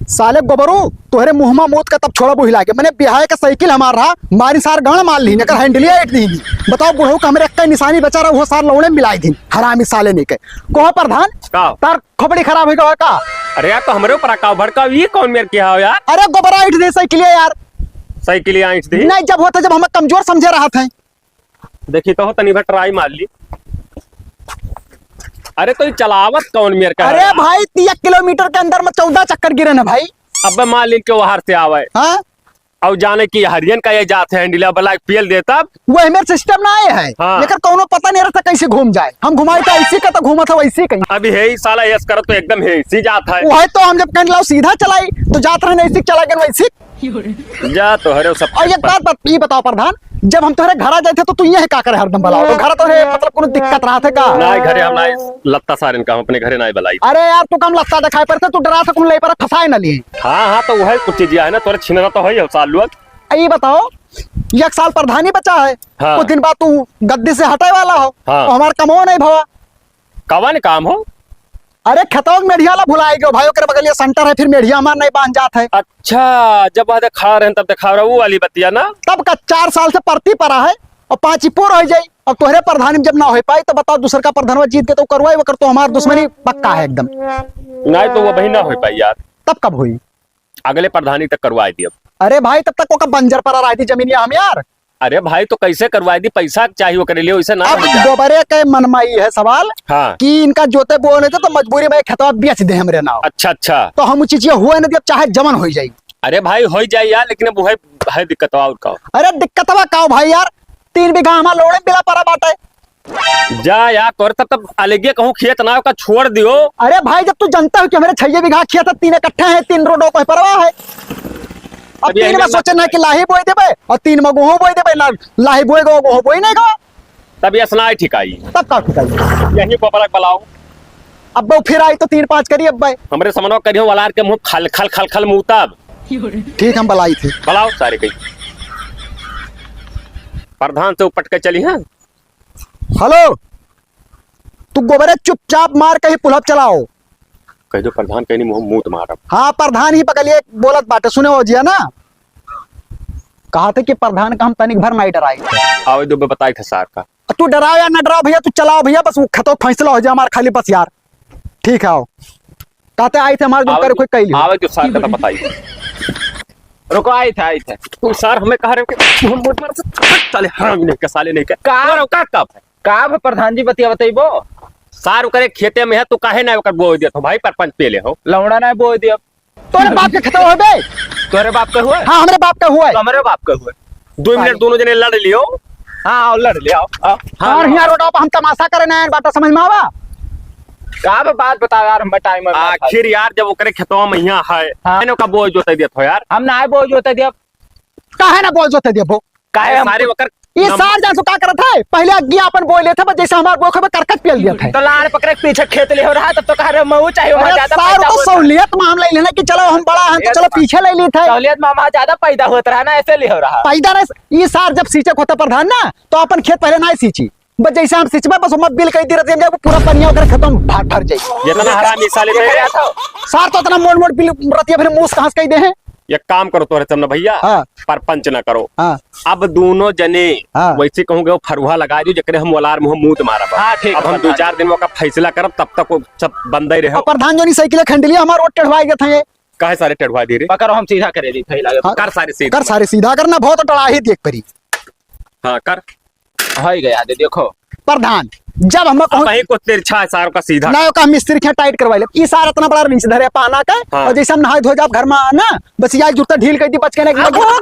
साले गोबरू तोहरे मुहमा मोत का तब छोड़ा बुहिला के मैंने बिहाय का साइकिल हमार रहा मारी सार गाड़ मार ली नकर हैंडलिया एट दी बताओ बुढ़ऊ का हमरे एक निशानी बचा रहा वो सार लौड़े मिलाई थी हरामी साले ने के कोह प्रधान तार खोपड़ी खराब हो गया का। अरे यार तो हमरे ऊपर का भड़का ये कौन मेरे क्या हो यार। अरे गोबरा इट दे साइकिल यार साइकिल ईट दी नहीं जब होता जब हम कमजोर समझे रहा था। देखी तो तनी भर ट्राई मार ली। अरे तो चलावत कौन मेरे का। अरे भाई 30 किलोमीटर के अंदर में 14 चक्कर गिरे ना भाई। अब मान ली के बाहर से आवे हाँ और जाने की हरियन का ये जात है हैंडलिया ब्लैक पीएल देता वो मेरे सिस्टम ना आए है हाँ। लेकिन कोनो पता नहीं रहता कैसे घूम जाए हम घुमाए तो ऐसी का तो घूमा था वैसे कहीं। अभी है ही साला यस करो तो एकदम है इसी जात है वो है तो हम जब कहीं लाओ सीधा चलाई तो जात रहे ऐसी चला गए वैसी जा तो हरे सब। और एक बात ये बताओ प्रधान जब हम तुम्हारे घर आ जाते तो तू ये का करे हरदम बुलाओ तो घर तो है मतलब कोनो दिक्कत रहा था का ना घरे हम ना लत्ता सारन का हम अपने घरे ना बलाई। अरे यार तू कम लगता दिखाई पड़ता तू डरा था ले पर फसाए ना लिए। हाँ तो वह कुछ चीज है ना तोरे छिनरा तो है साल लोग। ये बताओ एक साल प्रधान ही बचा है हाँ। कुछ दिन बाद तू गद्दी से हटाए वाला हो हाँ। तो हमारा कमो नहीं भवा कवन काम हो। अरे खेतों में मेढ़िया ला भुलाए गयो भाई ओकर बगल ये सेंटर है फिर मेढ़िया हमार नहीं बांध जात है। अच्छा जब वहां खा रहे हैं तब खा रहा वो वाली बतिया ना तब का 4 साल से परती पड़ा है और 5 ही पूर हो जाये और तोहरे प्रधान जब ना हो पाई तो बताओ दूसर का प्रधान जीत के तो करवाई वो कर तो हमार दुश्मनी पक्का है एकदम। नहीं तो वो वही ना हो पाई यार। तब कब हुई अगले प्रधानी तक करवाई दी। अब अरे भाई तब तक वो बंजर पर रही थी जमीन हम यार। अरे भाई तो कैसे करवाई दी पैसा चाहिए वो करे लिए वैसे ना अब दोबारे के मनमाई है सवाल हाँ। कि इनका जोते बोने थे तो मजबूरी में खेतवा बेच दे हमरे नाव। अच्छा तो हम चीज हुआ नहीं अब चाहे जमन हो जाये। अरे भाई हो जाए यार लेकिन अब है दिक्कत और का। अरे दिक्कत का भाई यार 3 बीघा हमारा लोड़े बिला पड़ा बाटे जा यार तोर तब अलगे कहूँ खेत ना का छोड़ दियो। अरे भाई जब तू जानता हो कि हमारे 6 बीघा खेत 3 इकट्ठे हैं 3 रोडों को परवाह है। अब 3 में सोचे ना कि लाही बोई देबे और 3 में गेहूं बोई देबे ना लाही बोई गो गेहूं बोई नहीं गो तब ये सुनाई ठिकाई तब का ठिकाई यही पपला बलाओ। अब वो फिर आई तो 3-5 करी अब भाई हमरे समनो करियो वालार के मुंह खल खल खल खल मुंह तब ठीक हम बलाई थे बलाओ सारे कई प्रधान से उपट के चली है। हेलो तू गोबरे चुपचाप मार के ही पुलअप चलाओ कह दो प्रधान कहीं मुंह मारा। हाँ प्रधान ही पकड़िए बोलत बाटे सुने हो जिया ना कहा थे कि प्रधान का हम तनिक भर नहीं डराई थे। आओ दो बताई थे सार का तू डराओ या ना डराओ भैया तू चलाओ भैया बस वो खतो फैसला हो जाए हमारा खाली बस यार ठीक है आओ कहते आई थे हमारे दुकान कोई कही आवे जो सार का तो बताइए। रुको आई थे तू सार हमें कह रहे हो कि मोट मार से चले हराम नहीं के साले नहीं के का प्रधान जी बतिया बताइबो सार करे खेते में है तू काहे ना ओकर बोई देतो भाई परपंच पेले हो लौड़ा ना बोई दिया तोरे बाप के खतो हो बे तोरे बाप का हुआ हाँ हमरे बाप का हुआ है हमारे बाप का हुआ 2 मिनट दोनों जने लड़ लियो। हाँ लड़ ले आओ और यहाँ रोड पर हम तमाशा करे ना बात समझ में आवा का बात बताओ यार हम टाइम आखिर यार जब ओकरे खेतवा में यहाँ है मैंने का बोझ जोते देत हो यार हम ना बोझ जोते दिया काहे ना बोल जोते देबो काहे सारे ओकर ये सार जा सुका करत है पहले अग्गिया अपन बोल लेते बस जैसे हमार बोखे में करकट पेल दिया था तो लाड़ पकड़े पीछे खेत ले हो रहा तब तो कह रहे मऊ चाहिए वहां ज्यादा सार पैदा को होता सहूलियत में हम ले लेना कि चलो हम बड़ा हैं तो चलो पीछे ले ली थे सहूलियत में वहां ज्यादा पैदा होता रहा ना ऐसे ले हो रहा पैदा नहीं ये सार जब सींचे होता प्रधान ना तो अपन खेत पहले ना सींची बस जैसे हम सिंचबे बस हम बिल कह दी रहते हैं पूरा पनिया होकर खत्म भर जाए जितना हरामी साले थे सार तो इतना मोड़ मोड़ बिल रतिया फिर मुंह कहां से कह दे हैं ये काम करो तोरे चमना भैया हाँ। परपंच ना करो हाँ। अब दोनों जने हाँ। वैसे कहूँगे वो फरुहा लगा दियो जकरे हम वलार मुंह मुंह मारा हाँ, ठीक अब है, हम 2-4 दिन का फैसला करब तब तक वो सब बंद ही रहे। और प्रधान जो नहीं साइकिल खंडली हमारे रोड टेढ़वाई गए थे काहे सारे टेढ़वा दे रे पकड़ो हम सीधा करे दी थैला हाँ। कर सारे सीधा कर सारे सीधा करना बहुत टड़ा ही देख परी हाँ कर हो गया दे देखो प्रधान जब हम अब वही कुछ देर इच्छा है सारों का सीधा ना का मिस्त्री के टाइट करवा ले ई सारा इतना बड़ा नीचे धरे पाना का हाँ। और जैसे हम नहाए धो जाब घर में ना बस यार जूता ढील कर दी बच के ना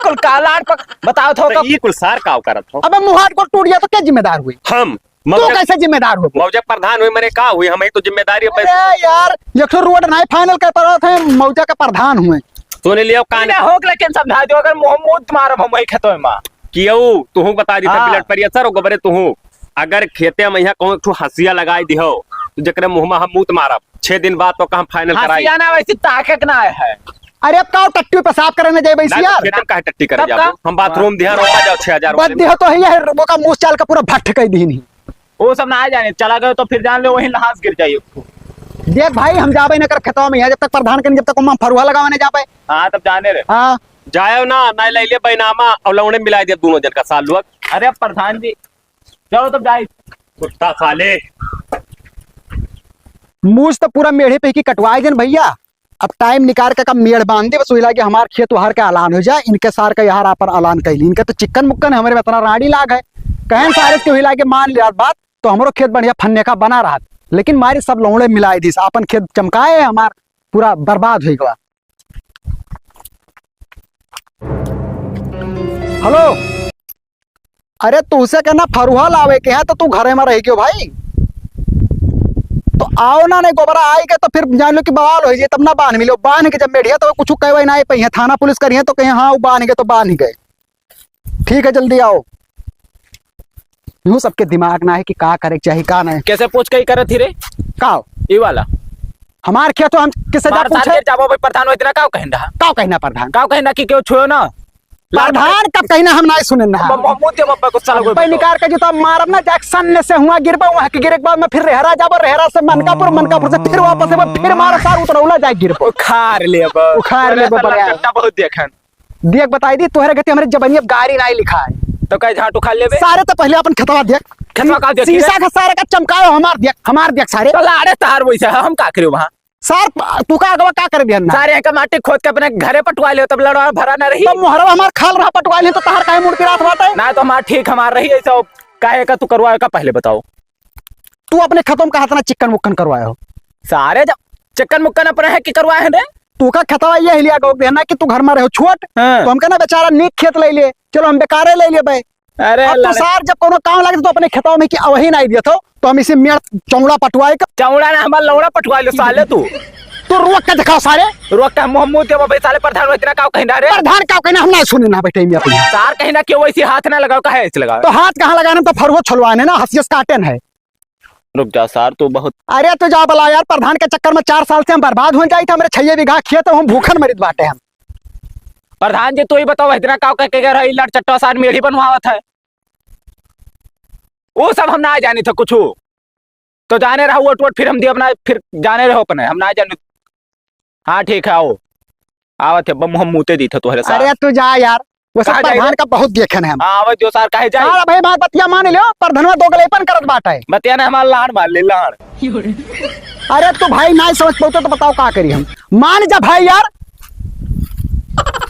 कुल कालाड़ पक बताओ थो तो ये कुल सार का करत हो। अबे मुहाट को टूट गया तो क्या जिम्मेदार हुई हम तू कैसे जिम्मेदार हो मौजा प्रधान हुई मैंने कहा हुई हमें तो जिम्मेदारी अरे यार एक तो रोड नहीं फाइनल कर पा थे मौजा का प्रधान हुए तूने लिया कान हो लेकिन समझा दो अगर मुंह मुंह मारब हम वही खेतों में कियो तू बता दी हाँ। ब्लड पर असर हो गोबरे तू अगर खेते में यहाँ कहूँ एक हंसिया लगाई दिहो तो जकरे मुंह में हम मुंह मारब 6 दिन बाद तो कहाँ फाइनल कराई ना वैसे ताकत ना है। अरे अब का टट्टी पेशाब करने जाए वैसे यार खेते में काहे टट्टी करे तब जाओ हम बाथरूम ध्यान रोका जाओ 6000 बद दिहो तो है वो का मुंह चाल का पूरा भट्ट कह दी नहीं वो सब ना जाने चला गए तो फिर जान लो वही लहास गिर जाइए देख भाई हम जाबे न कर खेतवा में, यहाँ जब तक प्रधान के जब तक हम फरुहा लगावे जाबे। हाँ तब जाने रे। हाँ जायो ना ना ले ले बैनामा और लौड़े मिला दिया दोनों जन का साल लोग। अरे प्रधान जी चलो तब जाए। कुत्ता साले। मूछ तो पूरा मेढ़े पे की कटवाए जन भैया। अब टाइम निकाल के कब मेड़ बांध दे बस वही कि हमारे खेत वहार का ऐलान हो जाए, इनके सार का यहाँ पर ऐलान कैली। इनके तो चिकन मुक्कन है, हमारे में इतना राड़ी लाग है। कहें सारे के हिला के मान लिया बात तो हमारो खेत बढ़िया फन्ने का बना रहा, लेकिन मारी सब लौड़े मिलाए दी, अपन खेत चमकाए हमार पूरा बर्बाद हो गया। हेलो, अरे तू उसे कहना फरुहा लावे के है तो तू घरे में रह क्यों भाई? तो आओ ना, नहीं गोबरा आएगा तो फिर जान लो कि बवाल हो जाए, तब ना बांध मिलो। बांध के जब मेढ़िया तो कुछ कहे ना पे थाना पुलिस करिए तो कहीं हाँ बांध गए तो बांध गए। ठीक है जल्दी आओ। यूं सबके दिमाग ना है कि का करे चाहिए का नहीं। कैसे पूछ के ही करत थी रे का ये वाला हमार खेत तो हम किससे जा पूछे? जाबो भाई प्रधान इतना का कहना का कहना प्रधान? का कहना कि क्यों छुओ ना प्रधान कब कहना हम ना सुने ना। मोते बब्बा को साला भाई निकाल के जो तो मारब ना जैक्सन से हुआ गिरबा वहां के गिरे के बाद में फिर रेहरा जाबो, रेहरा से मनकापुर से फिर वापस से फिर मार सार उतरौला जाए गिरबो। उखाड़ ले अब बहुत देखन देख बताई दी तोहरे गति हमारे जबनी अब गाड़ी नहीं लिखा है तो कहीं झाट उखाड़ लेबे। सारे तो पहले अपन खेतवा देख, खेतवा का देख शीशा का सारे का चमकाओ हमार देख सारे तो लाड़े तार वैसे हम का करियो वहां सार तू का अगवा का कर दिया ना सारे का माटी खोद के अपने घरे पटवा ले तब लड़वा भरा ना रही। तो मोहरवा हमार खाल रहा पटवा ले तो तार काहे मूर्ति रात बाटे ना तो हमार ठीक हमार रही ऐसा काहे का तू करवाए का पहले बताओ। तू अपने खतम का हाथ चिकन मुक्कन करवाए हो सारे जब चिकन मुक्कन अपने है कि करवाए हैं रे। तू का खतवा ये हिलिया गो देना कि तू घर में रहो छोट हाँ। तो हम कहना बेचारा नीक खेत ले ले, चलो हम बेकारे ले ले भाई। अरे अब तो सार जब कोनो काम लगे तो अपने खेतवा में कि वही नहीं दिया तो हम इसे मेड़ चौड़ा पटवाए का चौड़ा ना हमार लौड़ा पटवा लो साले तू तो रोक के दिखाओ सारे रोक का मोहम्मद देव भाई साले प्रधान इतना का कहना रे। प्रधान का कहना हम ना सुने ना बेटे में अपने सार कहना क्यों वैसे हाथ ना लगाओ काहे ऐसे लगाओ। तो हाथ कहाँ लगाने तो फरवो छलवाने ना हंसियस काटन है। रुक जा सार तू बहुत अरे तो जा बला यार, प्रधान के चक्कर में 4 साल से हम बर्बाद हो जाए थे। हमारे 6 बीघा खेत हम भूखन मरित बाटे हम। प्रधान जी तू ही बताओ इतना का कह के रही लड़ चट्टा सार मेढ़ी बनवावत है वो सब हम ना जाने थे कुछ तो जाने रहा वोट वोट फिर हम दिए अपना फिर जाने रहो अपने हम ना जाने। हाँ ठीक है आओ आवत है हम मुते दी थे तुम्हारे साथ। अरे तू जा यार, वो सब कहाँ प्रधान जाएगा? का बहुत देखन है हम। आवत जो सार काहे जाए हाँ भाई बात बतिया मान लियो, प्रधानवा दोगलेपन करत बाटे। बतिया ने हमारा लाड़ मार ले लाड़। अरे तो भाई ना समझ पाते तो बताओ का करी हम। मान जा भाई यार,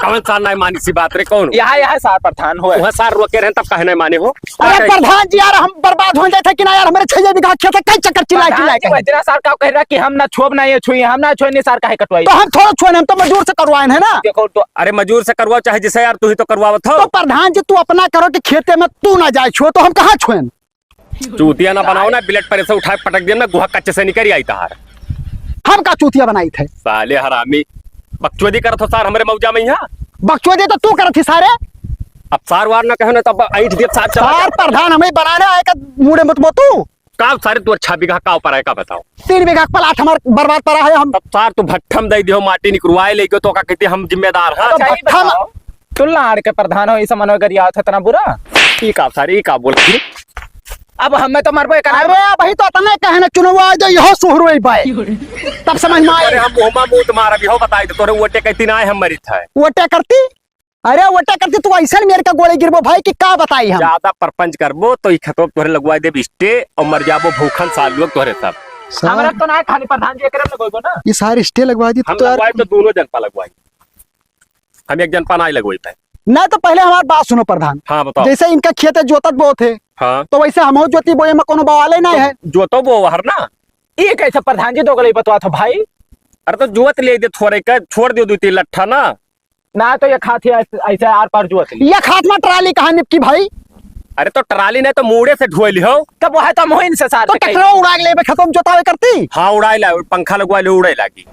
कौन सा नहीं मानी सी बात रे कौन यहाँ सार प्रधान हो वहाँ सार रोके रहे तब कहने माने हो। अरे प्रधान जी यार हम बर्बाद हो जाते कि ना यार, हमारे 6 बीघा खेत है, कई चक्कर चिल्ला के वजरा सार का कह रहा कि हम ना छोब ना ये छुई हम ना छोई सार काहे कटवाई। तो हम थोड़ा छोड़े, हम तो मजदूर से करवाए है ना। देखो तो अरे मजूर से करवाओ चाहे जिसे यार तू ही तो करवावत हो। तो प्रधान जी तू अपना करो कि खेते में तू ना जाए छो तो हम कहाँ छुए? चूतिया ना बनाओ ना, बिलेट पर से उठाए पटक दिया ना गुहा कच्चे से निकल आई तार। हम का चूतिया बनाई थे? साले हरामी बकचोदी करत हो सार हमरे मौजा में यहाँ। बकचोदी तो तू करत थी सारे। अब सार वार ना कहो ना तब ऐठ दिए सार चला सार प्रधान हमें बनाने आएगा मुड़े मत तू का सारे तू 6 बीघा का ऊपर है का बताओ। 3 बीघा प्लाट हमार बर्बाद पड़ा है। हम तब सार तू भट्ठम दे दियो माटी निकलवाए ले गयो तो का कहते हम जिम्मेदार हैं। अच्छा, ये बताओ, तू लाड़ के प्रधान हो ऐसा मनोगर करिया था इतना बुरा ई का सारे ई का बोल अब हमें तो मरबे कर। अरे भाई तो तने कहने चुनवा जो यहो सुहरई बाय तब समझ में अरे आए। हम मुहमा मुत मार भी हो बताई तो तोरे वोटे कहती ना हम मरित है। वोटे करती, अरे वोटे करती तू ऐसा मेरे का गोले गिरबो भाई कि का बताई हम। ज्यादा परपंच करबो तो ई खतो तोरे लगवाई दे स्टे और मर जाबो भूखन साल लोग तोरे सब। हमरा तो ना खाली प्रधान जी करम लगोइबो ना। ये सारी स्टे लगवा दी हम तो यार लगवाई तो दोनों जनपा लगवाई, हम एक जनपा नहीं लगवाई पाए। ना। तो पहले हमारी बात सुनो प्रधान, हाँ बताओ। जैसे इनका खेत है जोतत बहुत है हाँ तो वैसे हम जोती बोए में कोनो बवाले नहीं है। जो तो वो हर ना ये कैसे प्रधान जी दोगले बतवा था भाई। अरे तो जुवत ले दे थोड़े का छोड़ दियो 2-3 लट्ठा ना तो ये खाती ऐसे आर पार जुआ थी। ये खात में ट्राली कहा निपकी भाई। अरे तो ट्राली ने तो मुड़े से ढोली हो तब वो है तो मोहिन से साथ तो टकरो उड़ा ले खत्म जोतावे करती। हाँ उड़ाई ला पंखा लगवा ले उड़ाई लागी।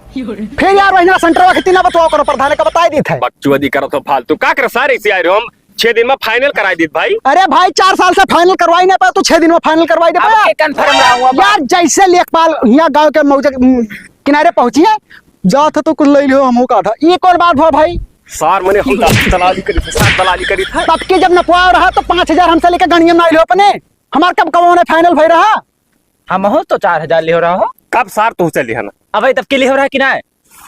फिर यार वही सेंटर में कितना बतवा करो, प्रधान का बताई दी थे। बकचोदी करो तो फालतू का कर सारे इसी आए रहे हम 6 दिन में फाइनल कराई दी भाई। अरे भाई 4 साल से फाइनल करवाई नहीं पाया तो 6 दिन में फाइनल करवाई दे पाया। कंफर्म रहूंगा यार जैसे लेखपाल यहाँ गांव के मौजे किनारे पहुंची है जाओ था तो कुछ ले लियो हम का था। ये कौन बात हुआ भाई? सार मने हम दलाली करी थी, सार दलाली करी था। तब की जब नपवा रहा तो 5000 हमसे लेकर गणियम ना लियो अपने। हमार कब कमाने फाइनल भई रहा। हम हो तो 4000 ले रहा हो कब सार तू चली है ना अब तब के लिए हो रहा है कि ना है?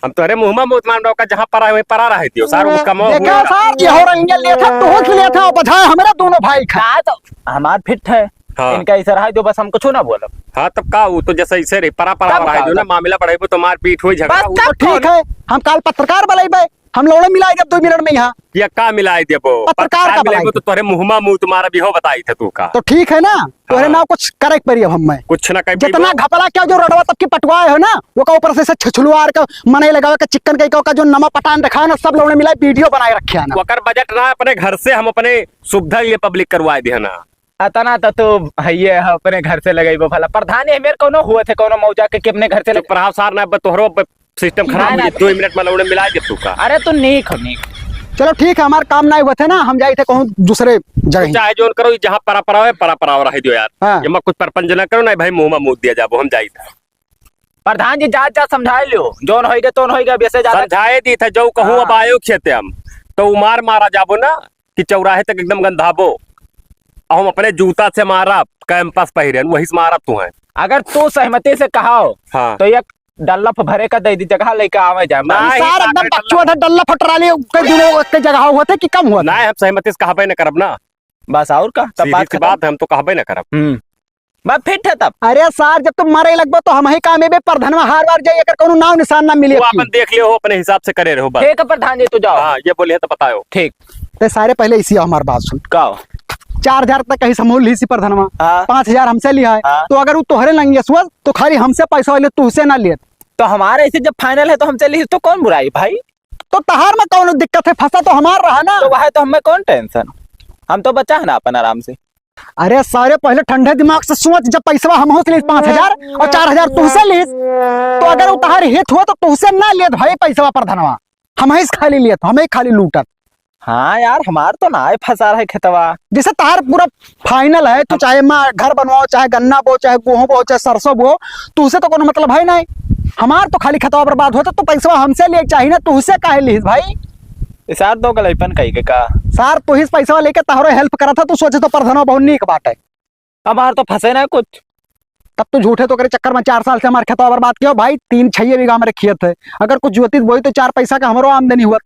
हम तोरे मुंह में मूत मार रहा का जहाँ परा वहीं परा रहे दियो सार उसका मोह देखा सार ये हो रही लिए था तो के लिए था बधाए हमारे दोनों भाई खा ना तो हमार फिट है। हाँ। इनका ऐसा रहा है जो बस हम कुछ ना बोलब। हाँ तब का वो तो जैसे ऐसे रे परा परा तब रहे का- दियो ना मामला बढ़ाई तो मार पीट हुई झगड़ा बस तो ठीक है हम काल पत्रकार बुलाइबे हम लौड़े मिलाए जब 2 मिनट में यहाँ या का मिलाई देबो पत्रकार का मिलाई बुलाई तो तोरे मुंह में मूत मारा भी हो बताई थे तू का तो ठीक है ना तोरे हाँ। नाव कुछ करे पड़ी अब हम कुछ ना कहीं जितना घपला क्या जो रडवा तक की पटवाए हो ना वो का ऊपर से छछलुआर का मने लगावे का चिकन का जो नमक पटान रखा है ना सब लौड़े मिलाए वीडियो बनाए रखे है ना वकर बजट ना अपने घर से हम अपने सुविधा ये पब्लिक करवाए दिया ना अतना तो ये अपने घर से लगाई भला प्रधान है मेरे कोनो हुए थे कोनो मौजा के अपने घर से तो प्रभाव सार ना तोहरो सिस्टम खराब ना, हो ना। 2 मिनट में लौड़े मिला दे तू का अरे तू नीक हो नीक। चलो ठीक है हमारे काम नहीं हुए थे ना हम जाए थे कहूँ दूसरे जगह चाहे जोन करो जहाँ परा परा है परा परा रह दियो यार हाँ। ये मैं कुछ परपंच ना करो ना भाई मुंह में मुंह दिया जाबो हम जाई था प्रधान जी जात जात समझा लियो जोन होइगे तोन होइगे वैसे ज्यादा समझाए दी था जो कहूँ हाँ। अब आयो खेते हम तो उमार मारा जाबो ना कि चौराहे तक एकदम गंधाबो और हम अपने जूता से मारा कैंपस पहिरे वही से मारा तू है अगर तू सहमति से कहा हो हाँ। तो एक डल्लफ भरे का दे दी जगह लेके आवे जाए ना। नहीं, सार एकदम डल्ला- पक्षुआ था डल्ला फटराली कई दिनों के जगह हुआ थे कि कम हुआ था ना हम सहमति से कहबे न करब ना बस और का तब सीधी बात सी खत्म। बात है हम तो कहबे न करब बस फिट है तब। अरे सार जब तुम मारे लगबो तो हम ही काम में प्रधानवा हार बार जाइए अगर कोनो नाम निशान ना मिले वो अपन देख लियो हो अपने हिसाब से करे रहो बस ठीक है प्रधान जी तू जाओ। हाँ ये बोलिए तो बताओ ठीक ते सारे पहले इसी हमारी बात सुन कहो 4000 तक कहीं समूह ली सी प्रधानवा हाँ। 5000 हमसे लिया है हाँ। तो अगर वो तोहरे लंगे सुआ तो खाली हमसे पैसा ले तू से ना लिए तो हमारे ऐसे जब फाइनल है तो हम चली तो कौन बुराई भाई। तो तहार में कौन दिक्कत है फंसा तो हमार रहा ना तो वह तो हमें कौन टेंशन हम तो बचा है ना अपन आराम से। अरे सारे पहले ठंडे दिमाग से सोच जब पैसा हम हो ली 5000 और 4000 तुझसे ली तो अगर वो तहार हित हुआ तो तुझसे ना लिए भाई पैसा प्रधानवा हम ही खाली लिए हमें ही खाली लूटत हाँ यार हमार तो ना है फंसा रहा है खेतवा। जैसे तार पूरा फाइनल है तो चाहे मैं घर बनवाओ चाहे गन्ना बो चाहे गेहूं बो चाहे सरसों बो तुझसे तो कोनो मतलब है नहीं हमार तो खाली खतवा बर्बाद होता तो पैसा हमसे लिए चाहिए ना तुझसे काहे ली भाई सार दो गलैपन कही के का सार तू ही पैसा लेके तहरो हेल्प करा था तू सोचे तो प्रधानवा बहुत नीक बात है हमार तो फंसे ना कुछ। तब तो झूठे तो करे चक्कर में 4 साल से हमारे खेतवा बर्बाद किया भाई 3-6 बीघा हमारे खेत है अगर कुछ ज्योतिष बोई तो 4 पैसा का हमारो आमदनी हुआ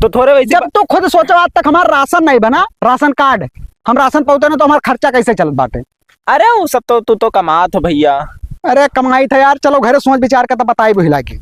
तो थोड़े वैसे जब तो खुद सोचो आज तक हमारा राशन नहीं बना राशन कार्ड हम राशन पाते ना तो हमारा खर्चा कैसे चल बाटे अरे वो सब तो तू तो कमात हो भैया। अरे कमाई था यार चलो घरे सोच विचार का तो बताई बुहिला के